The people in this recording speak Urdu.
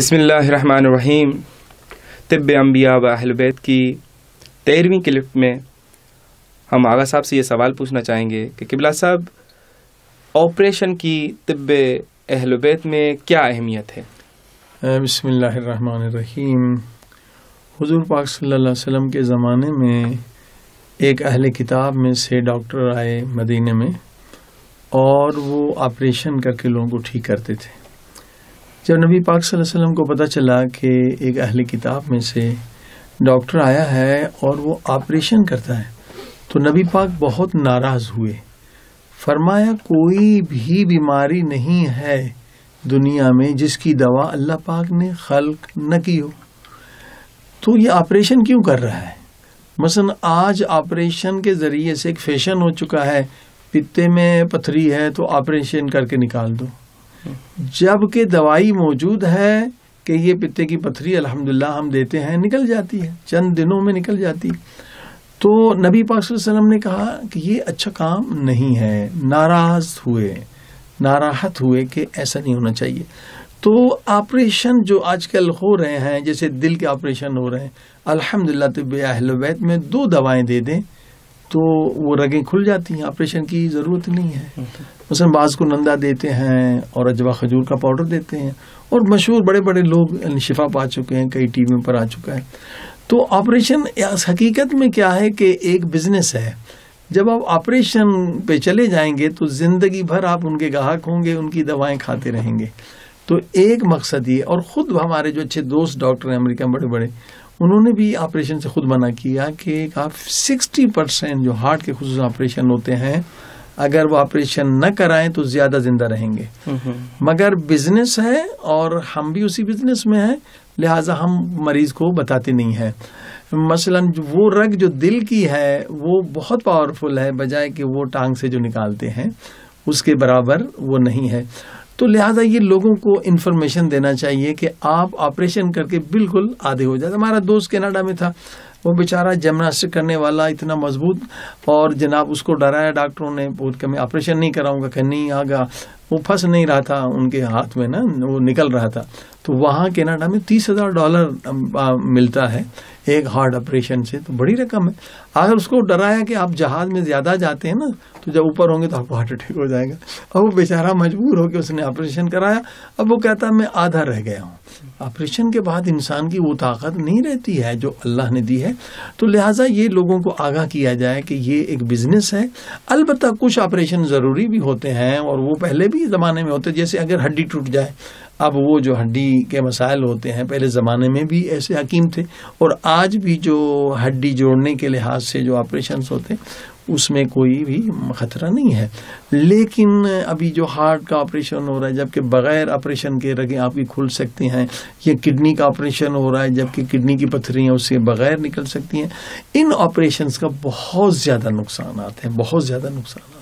بسم اللہ الرحمن الرحیم۔ طب انبیاء و اہل بیت کی 13ویں کلپ میں ہم آغا صاحب سے یہ سوال پوچھنا چاہیں گے کہ قبلہ صاحب، آپریشن کی طب اہل بیت میں کیا اہمیت ہے؟ بسم اللہ الرحمن الرحیم۔ حضور پاک صلی اللہ علیہ وسلم کے زمانے میں ایک اہل کتاب میں سے ڈاکٹر آئے مدینے میں، اور وہ آپریشن کر کے لوگوں کو ٹھیک کرتے تھے۔ جب نبی پاک صلی اللہ علیہ وسلم کو پتہ چلا کہ ایک اہل کتاب میں سے ڈاکٹر آیا ہے اور وہ آپریشن کرتا ہے، تو نبی پاک بہت ناراض ہوئے۔ فرمایا کوئی بھی بیماری نہیں ہے دنیا میں جس کی دوا اللہ پاک نے خلق نہ کی ہو، تو یہ آپریشن کیوں کر رہا ہے؟ مثلا آج آپریشن کے ذریعے سے ایک فیشن ہو چکا ہے، پتے میں پتھری ہے تو آپریشن کر کے نکال دو، جبکہ دوائی موجود ہے کہ یہ پتے کی پتھری الحمدللہ ہم دیتے ہیں، نکل جاتی ہے، چند دنوں میں نکل جاتی ہے۔ تو نبی پاک صلی اللہ علیہ وسلم نے کہا کہ یہ اچھا کام نہیں ہے، ناراحت ہوئے کہ ایسا نہیں ہونا چاہیے۔ تو آپریشن جو آج کل ہو رہے ہیں، جیسے دل کے آپریشن ہو رہے ہیں، الحمدللہ طب اہل بیت میں 2 دوائیں دے دیں تو وہ رگیں کھل جاتی ہیں، آپریشن کی ضرورت نہیں ہے۔ مثلا بعض کو نندا دیتے ہیں اور اجوا کھجور کا پاؤڈر دیتے ہیں، اور مشہور بڑے بڑے لوگ شفا پا چکے ہیں، کئی ٹی وی پر آ چکا ہے۔ تو آپریشن حقیقت میں کیا ہے کہ ایک بزنس ہے۔ جب آپ آپریشن پہ چلے جائیں گے تو زندگی بھر آپ ان کے گاہک ہوں گے، ان کی دوائیں کھاتے رہیں گے۔ تو ایک مقصد یہ، اور خود ہمارے جو اچھے دوست ڈاکٹر ہیں امریکہ میں بڑے بڑے، انہوں نے بھی آپریشن سے خود منع کیا کہ آپ 60% جو ہارٹ کے خصوصاً آپریشن ہوتے ہیں، اگر وہ آپریشن نہ کرائیں تو زیادہ زندہ رہیں گے۔ مگر بزنس ہے اور ہم بھی اسی بزنس میں ہیں، لہٰذا ہم مریض کو بتاتے نہیں ہیں۔ مثلا وہ رگ جو دل کی ہے وہ بہت پاورفل ہے، بجائے کہ وہ ٹانگ سے جو نکالتے ہیں اس کے برابر وہ نہیں ہے۔ تو لہٰذا یہ لوگوں کو انفارمیشن دینا چاہیے کہ آپ آپریشن کر کے بالکل آدھے ہو جاتے۔ ہمارا دوست کینیڈا میں تھا، وہ بیچارہ جمناسٹک کرنے والا اتنا مضبوط، اور جناب اس کو ڈرایا ڈاکٹروں نے بہت کہ میں آپریشن نہیں کراؤں گا، کہ نہیں آگا، وہ پھنس نہیں رہا تھا ان کے ہاتھ میں نا، وہ نکل رہا تھا۔ تو وہاں کینیڈا میں $30,000 ملتا ہے ایک ہارٹ آپریشن سے، تو بڑی رقم ہے۔ اگر اس کو ڈرایا کہ آپ جہاز میں زیادہ جاتے ہیں نا تو جب اوپر ہوں گے تو آپ کو ہارٹ اٹیک ہو جائے گا، اور وہ بیچارہ مجبور ہو کے اس نے آپریشن کرایا۔ اب وہ کہتا ہے میں آدھا رہ گیا ہوں۔ آپریشن کے بعد انسان کی وہ طاقت نہیں رہتی ہے جو اللہ نے دی ہے۔ تو لہٰذا یہ لوگوں کو آگاہ کیا جائے کہ یہ ایک بزنس ہے۔ البتہ کچھ آپریشن ضروری بھی ہوتے ہیں، اور وہ پہلے بھی زمانے میں ہوتے، جیسے اگر ہڈی ٹوٹ جائے، اب وہ جو ہڈی کے مسائل ہوتے ہیں پہلے زمانے میں بھی ایسے حکیم تھے، اور آج بھی جو ہڈی جوڑنے کے لحاظ سے جو آپریشنز ہوتے ہیں اس میں کوئی بھی خطرہ نہیں ہے۔ لیکن ابھی جو ہارٹ کا آپریشن ہو رہا ہے، جبکہ بغیر آپریشن کے رگیں آپ کی کھل سکتی ہیں، یہ کڈنی کا آپریشن ہو رہا ہے جبکہ کڈنی کی پتھریاں اس سے بغیر نکل سکتی ہیں، ان آپریشنز کا بہت زیادہ نقصانات ہیں، بہت زیادہ نقصانات۔